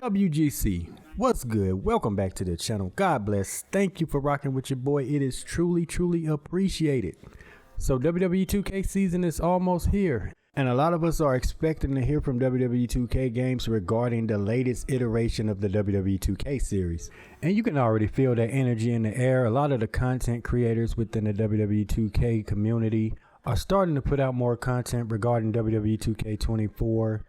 WGC, what's good? Welcome back to the channel. God bless. Thank you for rocking with your boy. It is truly appreciated. So WWE 2K season is almost here, and a lot of us are expecting to hear from WWE 2K games regarding the latest iteration of the WWE 2K series. And you can already feel that energy in the air. A lot of the content creators within the WWE 2K community are starting to put out more content regarding WWE 2k24.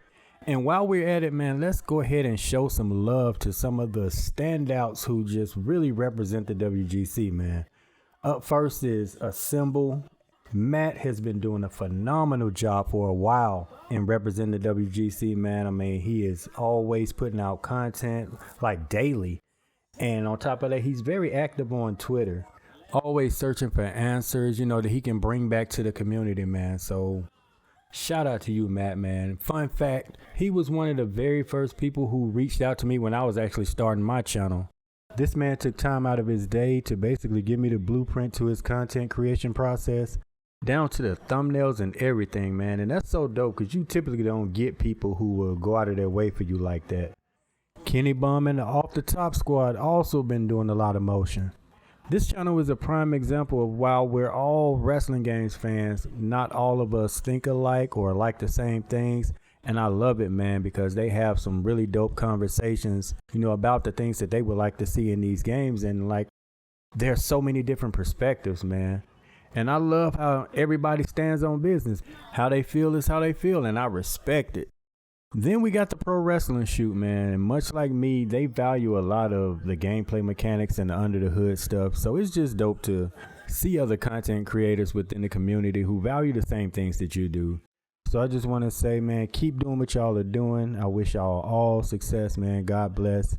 And while we're at it, man, let's go ahead and show some love to some of the standouts who just really represent the WGC, man. Up first is a symbol. Matt has been doing a phenomenal job for a while in representing the WGC, man. I mean, he is always putting out content like daily. And on top of that, he's very active on Twitter, always searching for answers, you know, that he can bring back to the community, man. So shout out to you, Matt, man. Fun fact, he was one of the very first people who reached out to me when I was actually starting my channel. This man took time out of his day to basically give me the blueprint to his content creation process, down to the thumbnails and everything, man. And that's so dope because you typically don't get people who will go out of their way for you like that. Kenny Bum and the Off the Top squad also been doing a lot of motion. This channel is a prime example of while we're all wrestling games fans, not all of us think alike or like the same things. And I love it, man, because they have some really dope conversations, you know, about the things that they would like to see in these games. And like, there's so many different perspectives, man. And I love how everybody stands on business. How they feel is how they feel, and I respect it. Then we got the pro wrestling shoot, man. And much like me, they value a lot of the gameplay mechanics and the under the hood stuff. So it's just dope to see other content creators within the community who value the same things that you do. So I just want to say, man, keep doing what y'all are doing. I wish y'all all success, man. God bless.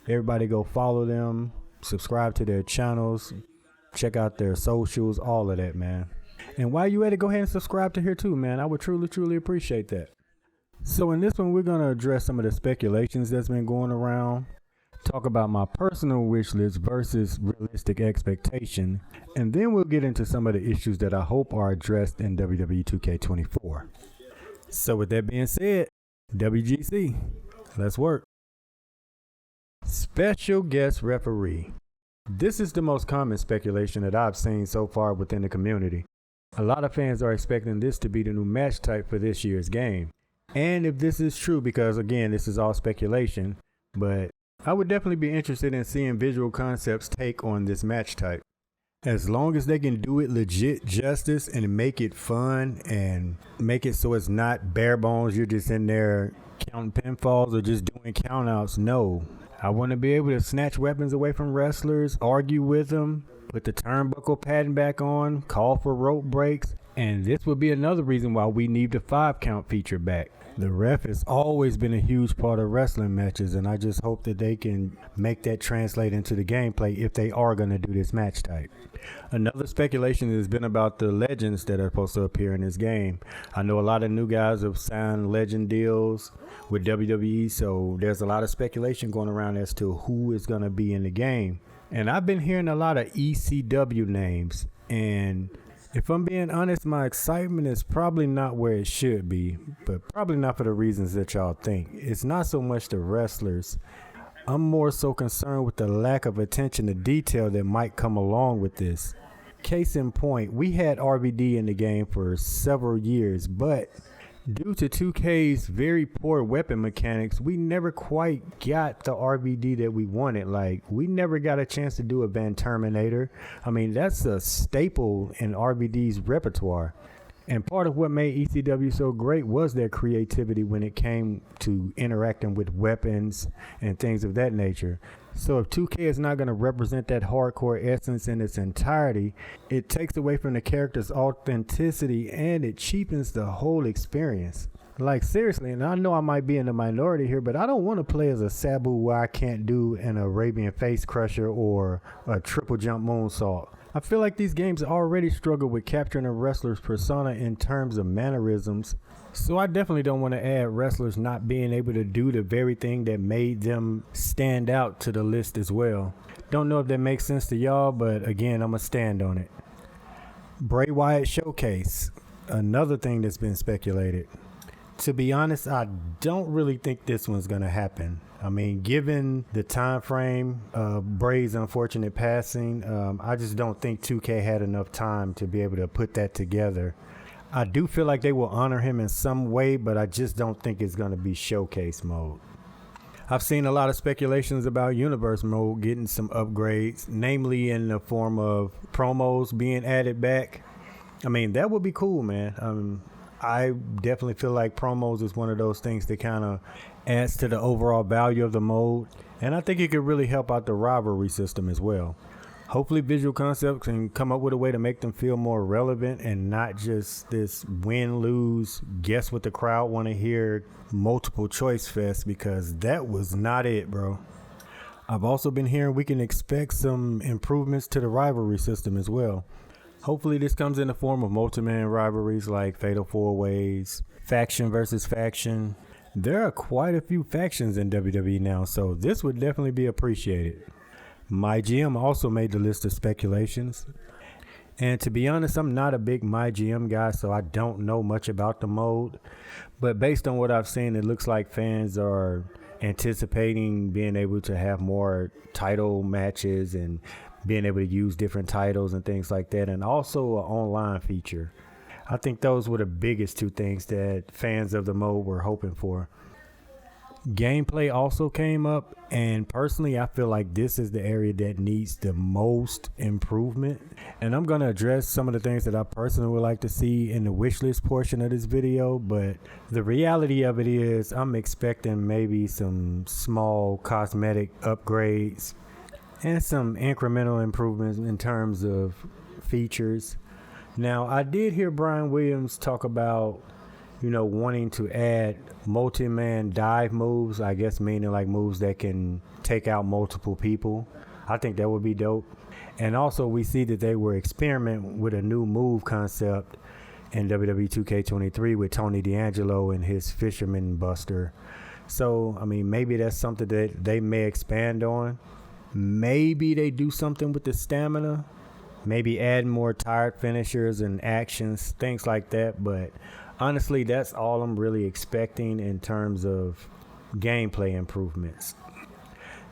Everybody go follow them, subscribe to their channels, check out their socials, all of that, man. And while you at it, go ahead and subscribe to here too, man. I would truly appreciate that. So in this one, we're going to address some of the speculations that's been going around, talk about my personal wish list versus realistic expectation, and then we'll get into some of the issues that I hope are addressed in WWE 2k24. So with that being said, WGC, let's work. Special guest referee. This is the most common speculation that I've seen so far within the community. A lot of fans are expecting this to be the new match type for this year's game. And if this is true, because again, this is all speculation, but I would definitely be interested in seeing Visual Concepts take on this match type. As long as they can do it legit justice and make it fun and make it so it's not bare bones, you're just in there counting pinfalls or just doing countouts. No. I want to be able to snatch weapons away from wrestlers, argue with them, put the turnbuckle pattern back on, call for rope breaks, and this would be another reason why we need the 5 count feature back. The ref has always been a huge part of wrestling matches, and I just hope that they can make that translate into the gameplay if they are going to do this match type. Another speculation has been about the legends that are supposed to appear in this game. I know a lot of new guys have signed legend deals with WWE, so there's a lot of speculation going around as to who is going to be in the game. And I've been hearing a lot of ECW names, and if I'm being honest, my excitement is probably not where it should be, but probably not for the reasons that y'all think. It's not so much the wrestlers. I'm more so concerned with the lack of attention to detail that might come along with this. Case in point, we had RVD in the game for several years, but due to 2K's very poor weapon mechanics, we never quite got the RVD that we wanted. Like, we never got a chance to do a Van Terminator. I mean, that's a staple in RVD's repertoire. And part of what made ECW so great was their creativity when it came to interacting with weapons and things of that nature. So if 2K is not going to represent that hardcore essence in its entirety, it takes away from the character's authenticity and it cheapens the whole experience. Like, seriously, and I know I might be in the minority here, but I don't want to play as a Sabu where I can't do an Arabian face crusher or a triple jump moonsault. I feel like these games already struggle with capturing a wrestler's persona in terms of mannerisms, so I definitely don't want to add wrestlers not being able to do the very thing that made them stand out to the list as well. Don't know if that makes sense to y'all, but again, I'm going to stand on it. Bray Wyatt Showcase, another thing that's been speculated. To be honest, I don't really think this one's going to happen. I mean, given the time frame of Bray's unfortunate passing, I just don't think 2K had enough time to be able to put that together. I do feel like they will honor him in some way, but I just don't think it's going to be showcase mode. I've seen a lot of speculations about Universe mode getting some upgrades, namely in the form of promos being added back. I mean, that would be cool, man. I definitely feel like promos is one of those things that kind of adds to the overall value of the mode. And I think it could really help out the rivalry system as well. Hopefully Visual Concepts can come up with a way to make them feel more relevant and not just this win-lose, guess what the crowd want to hear, multiple choice fest, because that was not it, bro. I've also been hearing we can expect some improvements to the rivalry system as well. Hopefully this comes in the form of multi-man rivalries like Fatal 4-Ways, faction versus faction. There are quite a few factions in WWE now, so this would definitely be appreciated. MyGM also made the list of speculations. And to be honest, I'm not a big MyGM guy, so I don't know much about the mode. But based on what I've seen, it looks like fans are anticipating being able to have more title matches and being able to use different titles and things like that, and also an online feature. I think those were the biggest two things that fans of the mode were hoping for. Gameplay also came up, and personally I feel like this is the area that needs the most improvement, and I'm going to address some of the things that I personally would like to see in the wish list portion of this video. But the reality of it is I'm expecting maybe some small cosmetic upgrades and some incremental improvements in terms of features. Now, I did hear Brian Williams talk about, wanting to add multi-man dive moves, I guess meaning like moves that can take out multiple people. I think that would be dope. And also we see that they were experimenting with a new move concept in WWE 2k24 with Tony D'Angelo and his Fisherman Buster. So, I mean, maybe that's something that they may expand on. Maybe they do something with the stamina, maybe add more tired finishers and actions, things like that. But honestly, that's all I'm really expecting in terms of gameplay improvements.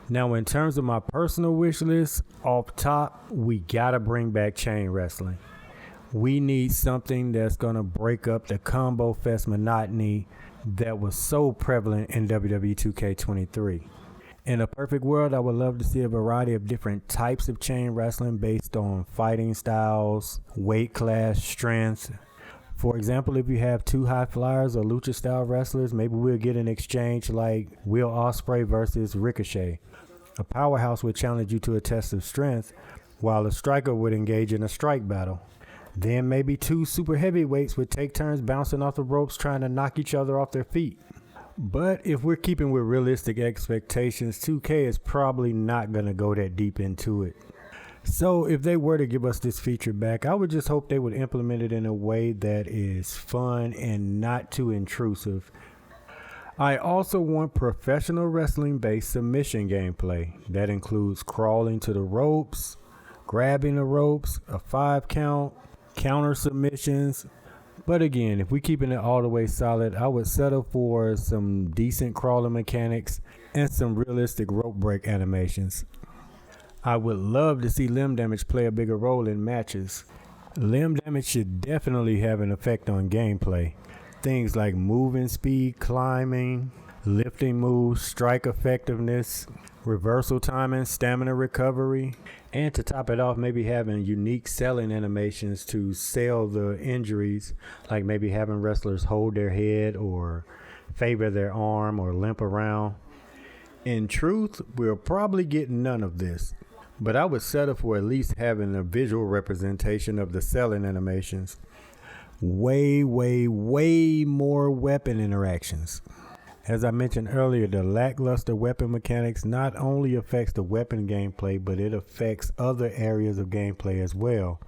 Now, in terms of my personal wish list, off top, we gotta bring back chain wrestling. We need something that's gonna break up the combo fest monotony that was so prevalent in WWE 2k23. In a perfect world, I would love to see a variety of different types of chain wrestling based on fighting styles, weight class, strength. For example, if you have two high flyers or lucha style wrestlers, maybe we'll get an exchange like Will Ospreay versus Ricochet. A powerhouse would challenge you to a test of strength, while a striker would engage in a strike battle. Then maybe two super heavyweights would take turns bouncing off the ropes trying to knock each other off their feet. But if we're keeping with realistic expectations, 2K is probably not going to go that deep into it. So if they were to give us this feature back, I would just hope they would implement it in a way that is fun and not too intrusive. I also want professional wrestling based submission gameplay. That includes crawling to the ropes, grabbing the ropes, a 5 count, counter submissions. But again, if we're keeping it all the way solid, I would settle for some decent crawling mechanics and some realistic rope break animations. I would love to see limb damage play a bigger role in matches. Limb damage should definitely have an effect on gameplay. Things like moving speed, climbing, lifting moves, strike effectiveness, reversal timing, stamina recovery, and to top it off, maybe having unique selling animations to sell the injuries, like maybe having wrestlers hold their head or favor their arm or limp around. In truth, we'll probably get none of this, but I would settle for at least having a visual representation of the selling animations. Way more weapon interactions. As I mentioned earlier, the lackluster weapon mechanics not only affects the weapon gameplay, but it affects other areas of gameplay as well.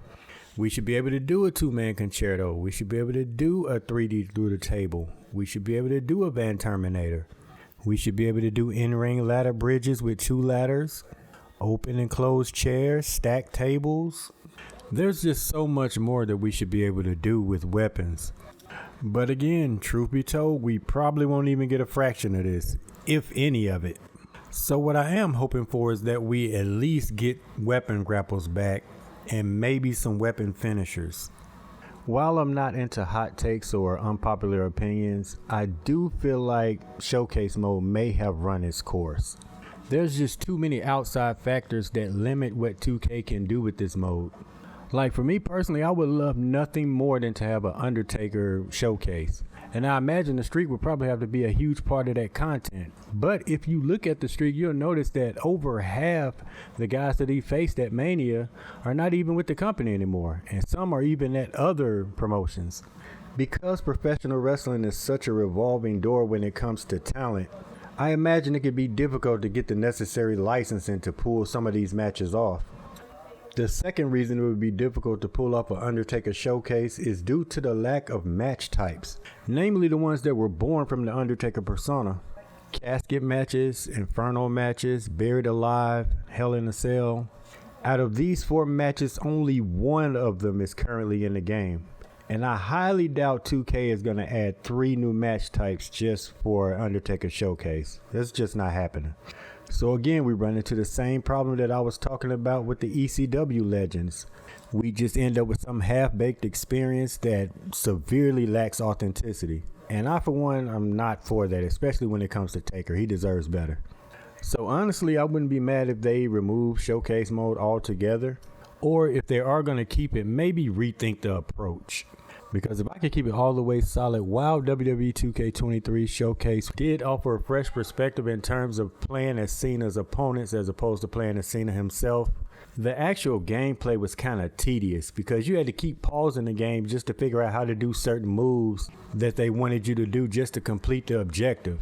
We should be able to do a two-man concerto. We should be able to do a 3D through the table. We should be able to do a Van Terminator. We should be able to do in-ring ladder bridges with 2 ladders, open and closed chairs, stacked tables. There's just so much more that we should be able to do with weapons. But again, truth be told, we probably won't even get a fraction of this, if any of it. So what I am hoping for is that we at least get weapon grapples back and maybe some weapon finishers. While I'm not into hot takes or unpopular opinions, I do feel like Showcase Mode may have run its course. There's just too many outside factors that limit what 2K can do with this mode. Like for me personally, I would love nothing more than to have an Undertaker showcase. And I imagine the streak would probably have to be a huge part of that content. But if you look at the streak, you'll notice that over half the guys that he faced at Mania are not even with the company anymore. And some are even at other promotions. Because professional wrestling is such a revolving door when it comes to talent, I imagine it could be difficult to get the necessary licensing to pull some of these matches off. The second reason it would be difficult to pull off an Undertaker showcase is due to the lack of match types, namely the ones that were born from the Undertaker persona. Casket matches, Inferno matches, Buried Alive, Hell in a Cell. Out of these 4 matches, only one of them is currently in the game. And I highly doubt 2K is going to add 3 new match types just for Undertaker showcase. That's just not happening. So again, we run into the same problem that I was talking about with the ECW legends. We just end up with some half-baked experience that severely lacks authenticity. And I, for one, I'm not for that, especially when it comes to Taker. He deserves better. So honestly, I wouldn't be mad if they remove Showcase Mode altogether. Or if they are going to keep it, maybe rethink the approach. Because if I can keep it all the way solid, while WWE 2k24 Showcase did offer a fresh perspective in terms of playing as Cena's opponents as opposed to playing as Cena himself, the actual gameplay was kind of tedious because you had to keep pausing the game just to figure out how to do certain moves that they wanted you to do just to complete the objective.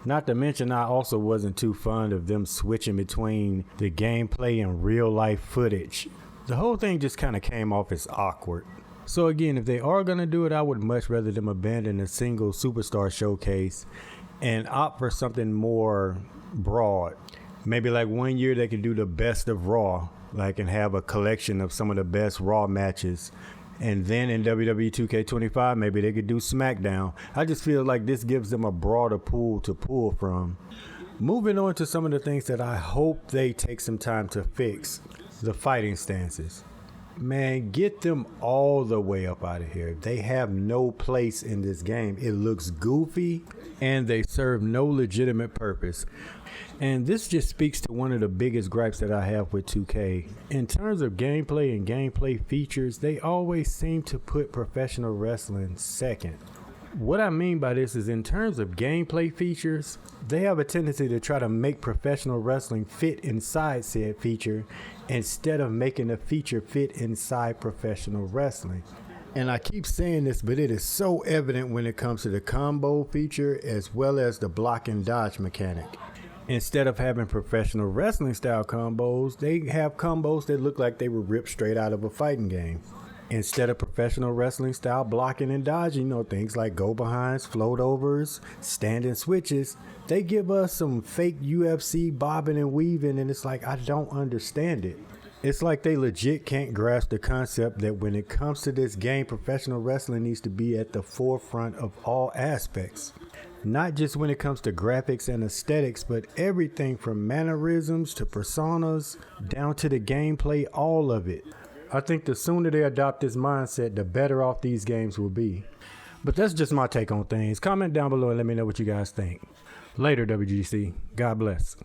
Not to mention, I also wasn't too fond of them switching between the gameplay and real life footage. The whole thing just kind of came off as awkward. So again, if they are going to do it, I would much rather them abandon a single superstar showcase and opt for something more broad. Maybe like one year they could do the best of Raw, like, and have a collection of some of the best Raw matches. And then in WWE 2k25, maybe they could do SmackDown. I just feel like this gives them a broader pool to pull from. Moving on to some of the things that I hope they take some time to fix. The fighting stances. Man, get them all the way up out of here. They have no place in this game. It looks goofy and they serve no legitimate purpose. And this just speaks to one of the biggest gripes that I have with 2K. In terms of gameplay and gameplay features, they always seem to put professional wrestling second. What I mean by this is in terms of gameplay features, they have a tendency to try to make professional wrestling fit inside said feature instead of making a feature fit inside professional wrestling. And I keep saying this, but it is so evident when it comes to the combo feature as well as the block and dodge mechanic. Instead of having professional wrestling style combos, they have combos that look like they were ripped straight out of a fighting game. Instead of professional wrestling style blocking and dodging, things like go behinds, float overs, standing switches, they give us some fake UFC bobbing and weaving, and it's like, I don't understand it. It's like they legit can't grasp the concept that when it comes to this game, professional wrestling needs to be at the forefront of all aspects. Not just when it comes to graphics and aesthetics, but everything from mannerisms to personas down to the gameplay, all of it. I think the sooner they adopt this mindset, the better off these games will be. But that's just my take on things. Comment down below and let me know what you guys think. Later, WGC. God bless.